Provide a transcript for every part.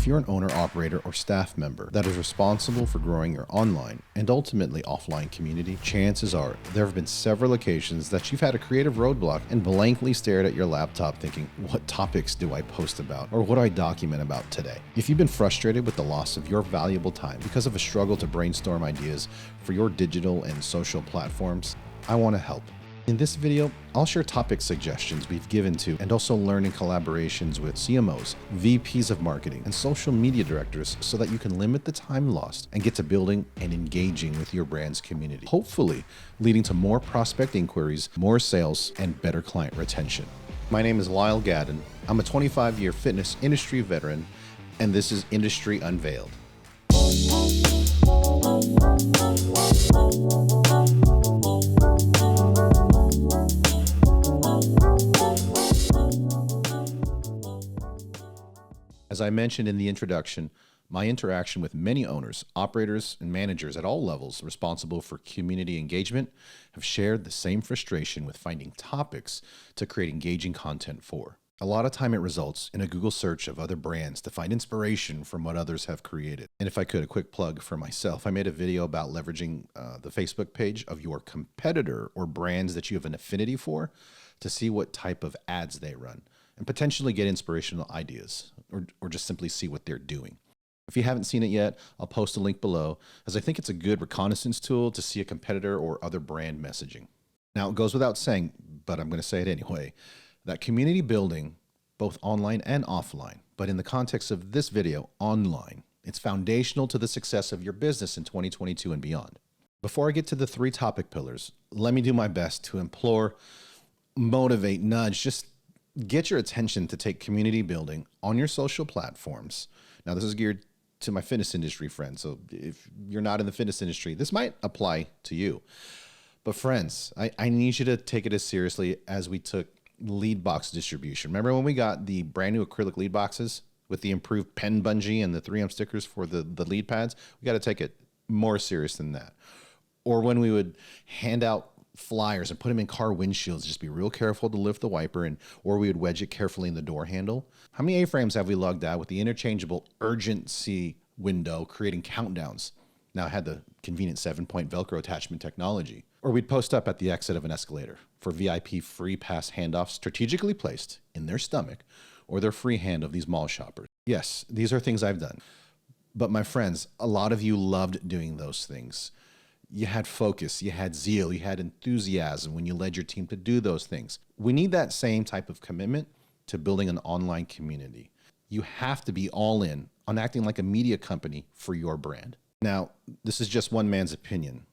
If you're an owner, operator, or staff member that is responsible for growing your online and ultimately offline community, chances are there have been several occasions that you've had a creative roadblock and blankly stared at your laptop thinking, what topics do I post about or what do I document about today? If you've been frustrated with the loss of your valuable time because of a struggle to brainstorm ideas for your digital and social platforms, I want to help. In this video, I'll share topic suggestions we've given to and also learn in collaborations with CMOs, VPs of marketing, and social media directors so that you can limit the time lost and get to building and engaging with your brand's community, hopefully leading to more prospect inquiries, more sales, and better client retention. My name is Lyle Gadden. I'm a 25-year fitness industry veteran, and this is Industry Unveiled. As I mentioned in the introduction, my interaction with many owners, operators, and managers at all levels responsible for community engagement have shared the same frustration with finding topics to create engaging content for. A lot of time it results in a Google search of other brands to find inspiration from what others have created. And if I could, a quick plug for myself, I made a video about leveraging the Facebook page of your competitor or brands that you have an affinity for to see what type of ads they run and potentially get inspirational ideas or just simply see what they're doing. If you haven't seen it yet, I'll post a link below, as I think it's a good reconnaissance tool to see a competitor or other brand messaging. Now, it goes without saying, but I'm going to say it anyway, that community building, both online and offline, but in the context of this video, online, it's foundational to the success of your business in 2022 and beyond. Before I get to the 3 topic pillars, let me do my best to implore, motivate, nudge, just get your attention to take community building on your social platforms. Now, this is geared to my fitness industry friends, so if you're not in the fitness industry, this might apply to you. But friends, I need you to take it as seriously as we took lead box distribution. Remember when we got the brand new acrylic lead boxes with the improved pen bungee and the 3M stickers for the lead pads? We got to take it more serious than that. Or when we would hand out flyers and put them in car windshields, just be real careful to lift the wiper, or we would wedge it carefully in the door handle. How many A-frames have we lugged out with the interchangeable urgency window creating countdowns? Now it had the convenient 7-point Velcro attachment technology. Or we'd post up at the exit of an escalator for VIP free pass handoffs strategically placed in their stomach or their free hand of these mall shoppers. Yes, these are things I've done. But my friends, a lot of you loved doing those things. You had focus, you had zeal, you had enthusiasm when you led your team to do those things. We need that same type of commitment to building an online community. You have to be all in on acting like a media company for your brand. Now, this is just one man's opinion,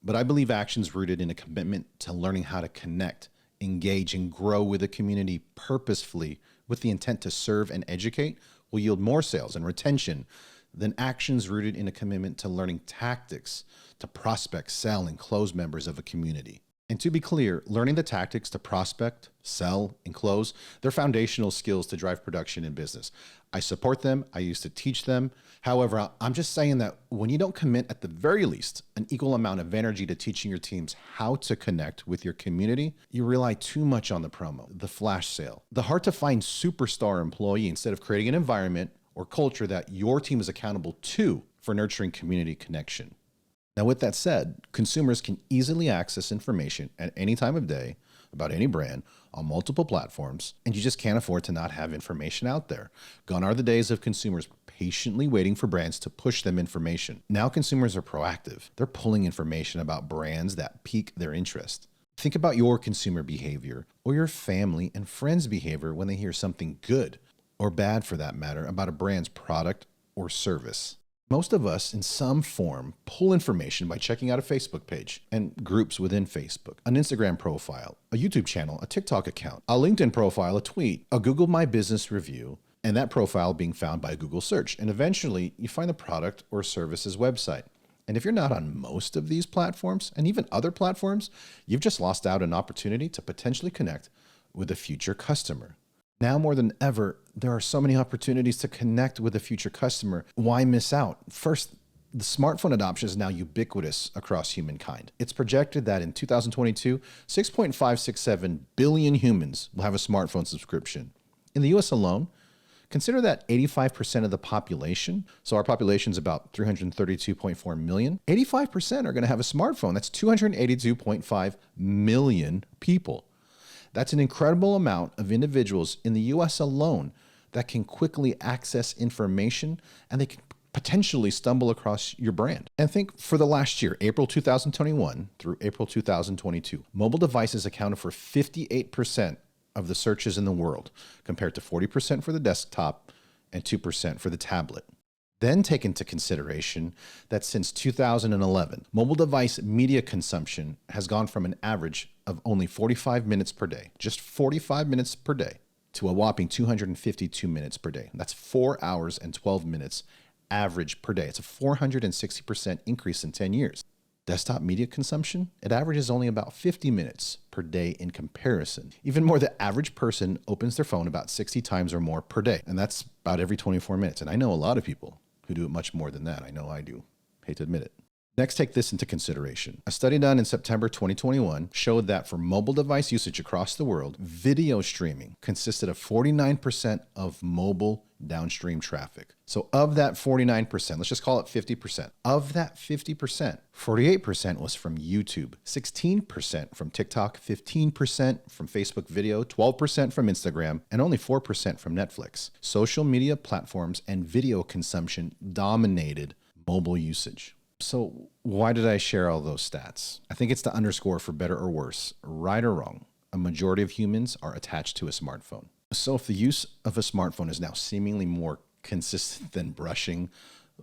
but I believe actions rooted in a commitment to learning how to connect, engage, and grow with a community purposefully with the intent to serve and educate will yield more sales and retention than actions rooted in a commitment to learning tactics to prospect, sell, and close members of a community. And to be clear, learning the tactics to prospect, sell, and close, they're foundational skills to drive production in business. I support them. I used to teach them. However, I'm just saying that when you don't commit at the very least an equal amount of energy to teaching your teams how to connect with your community, you rely too much on the promo, the flash sale, the hard to find superstar employee instead of creating an environment or culture that your team is accountable to for nurturing community connection. Now, with that said, consumers can easily access information at any time of day about any brand on multiple platforms, and you just can't afford to not have information out there. Gone are the days of consumers patiently waiting for brands to push them information. Now consumers are proactive. They're pulling information about brands that pique their interest. Think about your consumer behavior or your family and friends' behavior when they hear something good or bad, for that matter, about a brand's product or service. Most of us, in some form, pull information by checking out a Facebook page and groups within Facebook, an Instagram profile, a YouTube channel, a TikTok account, a LinkedIn profile, a tweet, a Google My Business review, and that profile being found by a Google search. And eventually, you find the product or service's website. And if you're not on most of these platforms, and even other platforms, you've just lost out an opportunity to potentially connect with a future customer. Now more than ever, there are so many opportunities to connect with a future customer. Why miss out? First, the smartphone adoption is now ubiquitous across humankind. It's projected that in 2022, 6.567 billion humans will have a smartphone subscription. In the US alone, Consider that 85% of the population, so our population is about 332.4 million, 85% are going to have a smartphone. That's 282.5 million people. That's an incredible amount of individuals in the US alone that can quickly access information, and they can potentially stumble across your brand. And think for the last year, April 2021 through April 2022, mobile devices accounted for 58% of the searches in the world, compared to 40% for the desktop and 2% for the tablet. Then take into consideration that since 2011, mobile device media consumption has gone from an average of only 45 minutes per day, just 45 minutes per day, to a whopping 252 minutes per day. That's 4 hours and 12 minutes average per day. It's a 460% increase in 10 years. Desktop media consumption, it averages only about 50 minutes per day in comparison. Even more, the average person opens their phone about 60 times or more per day, and that's about every 24 minutes. And I know a lot of people who do it much more than that. I know I do. Hate to admit it. Next, take this into consideration. A study done in September 2021 showed that for mobile device usage across the world, video streaming consisted of 49% of mobile downstream traffic. So of that 49%, let's just call it 50%. Of that 50%, 48% was from YouTube, 16% from TikTok, 15% from Facebook video, 12% from Instagram, and only 4% from Netflix. Social media platforms and video consumption dominated mobile usage. So why did I share all those stats? I think it's to underscore, for better or worse, right or wrong, a majority of humans are attached to a smartphone. So if the use of a smartphone is now seemingly more consistent than brushing,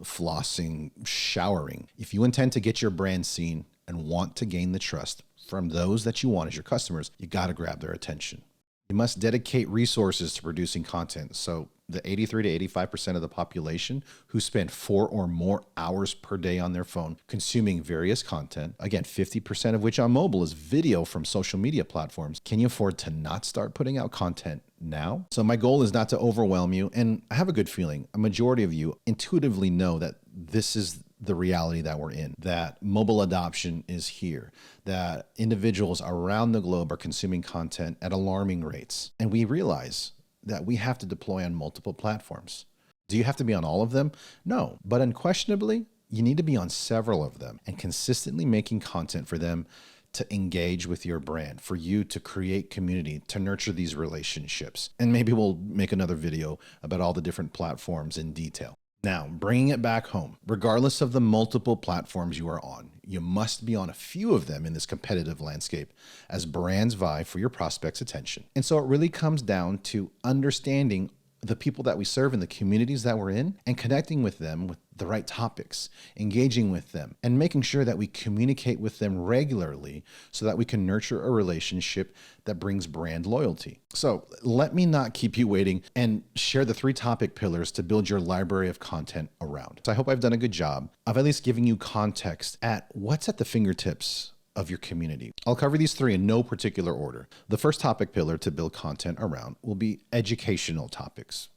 flossing, showering, if you intend to get your brand seen and want to gain the trust from those that you want as your customers, you got to grab their attention. You must dedicate resources to producing content. So the 83 to 85% of the population who spend 4 or more hours per day on their phone consuming various content, again, 50% of which on mobile is video from social media platforms. Can you afford to not start putting out content now? So my goal is not to overwhelm you, and I have a good feeling a majority of you intuitively know that this is the reality that we're in, that mobile adoption is here, that individuals around the globe are consuming content at alarming rates. And we realize that we have to deploy on multiple platforms. Do you have to be on all of them? No, but unquestionably, you need to be on several of them and consistently making content for them to engage with your brand, for you to create community, to nurture these relationships. And maybe we'll make another video about all the different platforms in detail. Now, bringing it back home, regardless of the multiple platforms you are on, you must be on a few of them in this competitive landscape as brands vie for your prospects' attention. And so it really comes down to understanding the people that we serve in the communities that we're in and connecting with them with the right topics, engaging with them, and making sure that we communicate with them regularly so that we can nurture a relationship that brings brand loyalty. So let me not keep you waiting and share the 3 topic pillars to build your library of content around. So I hope I've done a good job of at least giving you context at what's at the fingertips of your community. I'll cover these 3 in no particular order. The first topic pillar to build content around will be educational topics.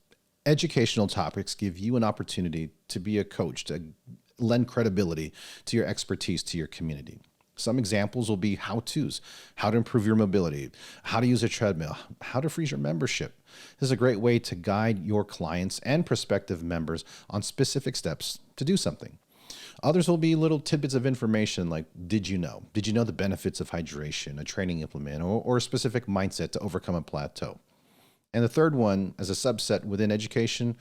Educational topics give you an opportunity to be a coach, to lend credibility to your expertise to your community. Some examples will be how-tos, how to improve your mobility, how to use a treadmill, how to freeze your membership. This is a great way to guide your clients and prospective members on specific steps to do something. Others will be little tidbits of information like, did you know? Did you know the benefits of hydration, a training implement, or a specific mindset to overcome a plateau? And the third one, as a subset within education,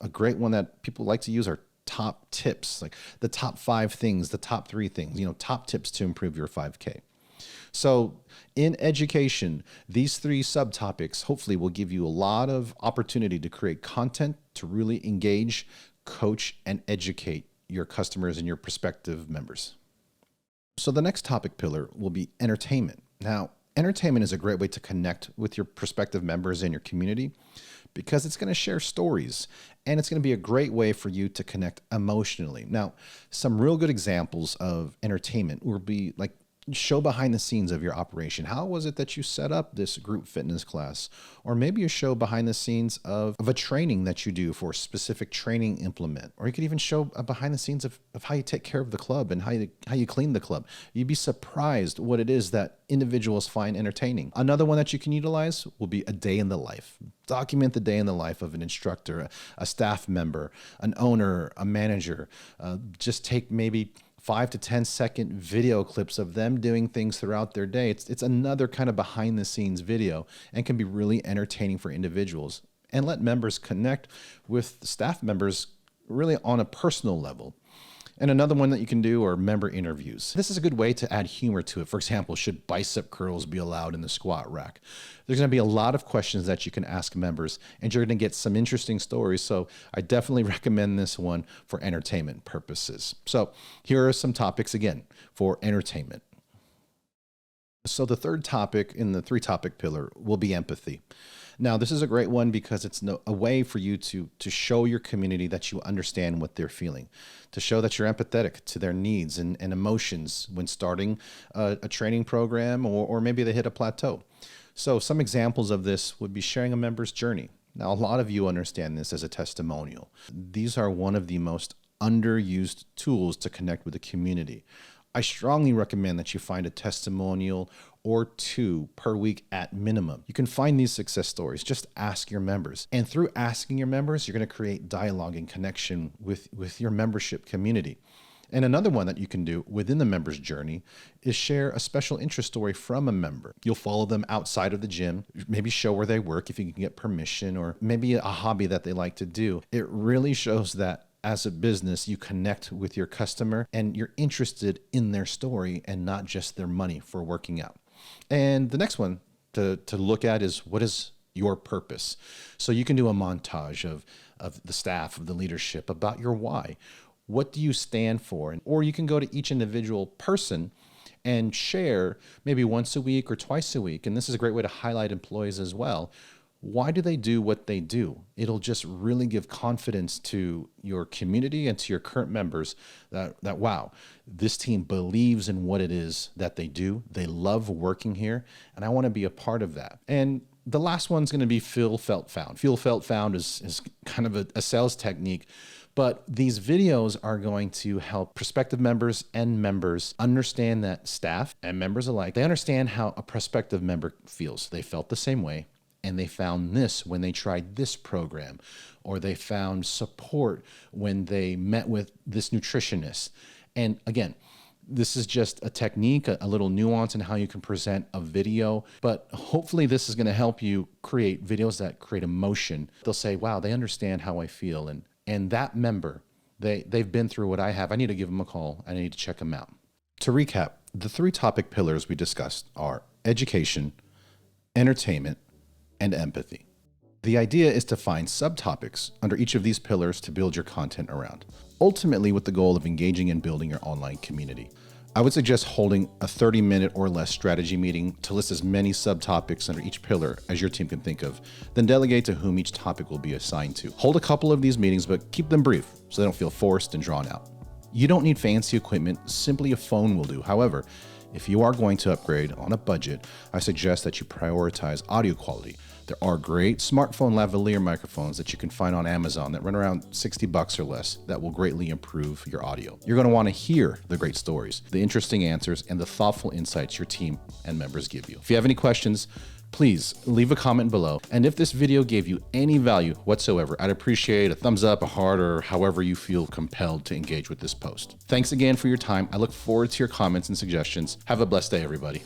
a great one that people like to use are top tips, like the top 5 things, the top 3 things, top tips to improve your 5K. So in education, these 3 subtopics hopefully will give you a lot of opportunity to create content to really engage, coach, and educate your customers and your prospective members. So the next topic pillar will be entertainment. Now, entertainment is a great way to connect with your prospective members in your community because it's going to share stories and it's going to be a great way for you to connect emotionally. Now, some real good examples of entertainment will be like Show behind the scenes of your operation. How was it that you set up this group fitness class? Or maybe you show behind the scenes of a training that you do for a specific training implement. Or you could even show behind the scenes of how you take care of the club and how you clean the club. You'd be surprised what it is that individuals find entertaining. Another one that you can utilize will be a day in the life. Document the day in the life of an instructor, a staff member, an owner, a manager. Just take maybe 5 to 10-second video clips of them doing things throughout their day. It's another kind of behind the scenes video and can be really entertaining for individuals, and let members connect with staff members really on a personal level. And another one that you can do are member interviews. This is a good way to add humor to it. For example, should bicep curls be allowed in the squat rack? There's going to be a lot of questions that you can ask members, and you're going to get some interesting stories. So I definitely recommend this one for entertainment purposes. So here are some topics again for entertainment. So the third topic in the 3-topic pillar will be empathy. Now, this is a great one because it's a way for you to show your community that you understand what they're feeling, to show that you're empathetic to their needs and emotions when starting a training program, or maybe they hit a plateau. So some examples of this would be sharing a member's journey. Now, a lot of you understand this as a testimonial. These are one of the most underused tools to connect with the community. I strongly recommend that you find a testimonial or 2 per week at minimum. You can find these success stories. Just ask your members. And through asking your members, you're going to create dialogue and connection with your membership community. And another one that you can do within the member's journey is share a special interest story from a member. You'll follow them outside of the gym, maybe show where they work if you can get permission, or maybe a hobby that they like to do. It really shows that as a business, you connect with your customer and you're interested in their story and not just their money for working out. And the next one to look at is, what is your purpose? So you can do a montage of the staff, of the leadership, about your why. What do you stand for? Or you can go to each individual person and share maybe once a week or twice a week. And this is a great way to highlight employees as well. Why do they do what they do? It'll just really give confidence to your community and to your current members that wow, this team believes in what it is that they do. They love working here, and I want to be a part of that. And the last one's going to be feel, felt, found. Feel, felt, found is kind of a sales technique, but these videos are going to help prospective members and members understand that staff and members alike, they understand how a prospective member feels. They felt the same way. And they found this when they tried this program, or they found support when they met with this nutritionist. And again, this is just a technique, a little nuance in how you can present a video, but hopefully this is going to help you create videos that create emotion. They'll say, wow, they understand how I feel. And that member, they've been through what I have. I need to give them a call. I need to check them out. To recap, the 3 topic pillars we discussed are education, entertainment, and empathy. The idea is to find subtopics under each of these pillars to build your content around, ultimately with the goal of engaging and building your online community. I would suggest holding a 30-minute or less strategy meeting to list as many subtopics under each pillar as your team can think of, then delegate to whom each topic will be assigned to. Hold a couple of these meetings, but keep them brief so they don't feel forced and drawn out. You don't need fancy equipment, simply a phone will do. However, if you are going to upgrade on a budget, I suggest that you prioritize audio quality. There are great smartphone lavalier microphones that you can find on Amazon that run around $60 or less that will greatly improve your audio. You're going to want to hear the great stories, the interesting answers, and the thoughtful insights your team and members give you. If you have any questions, please leave a comment below. And if this video gave you any value whatsoever, I'd appreciate a thumbs up, a heart, or however you feel compelled to engage with this post. Thanks again for your time. I look forward to your comments and suggestions. Have a blessed day, everybody.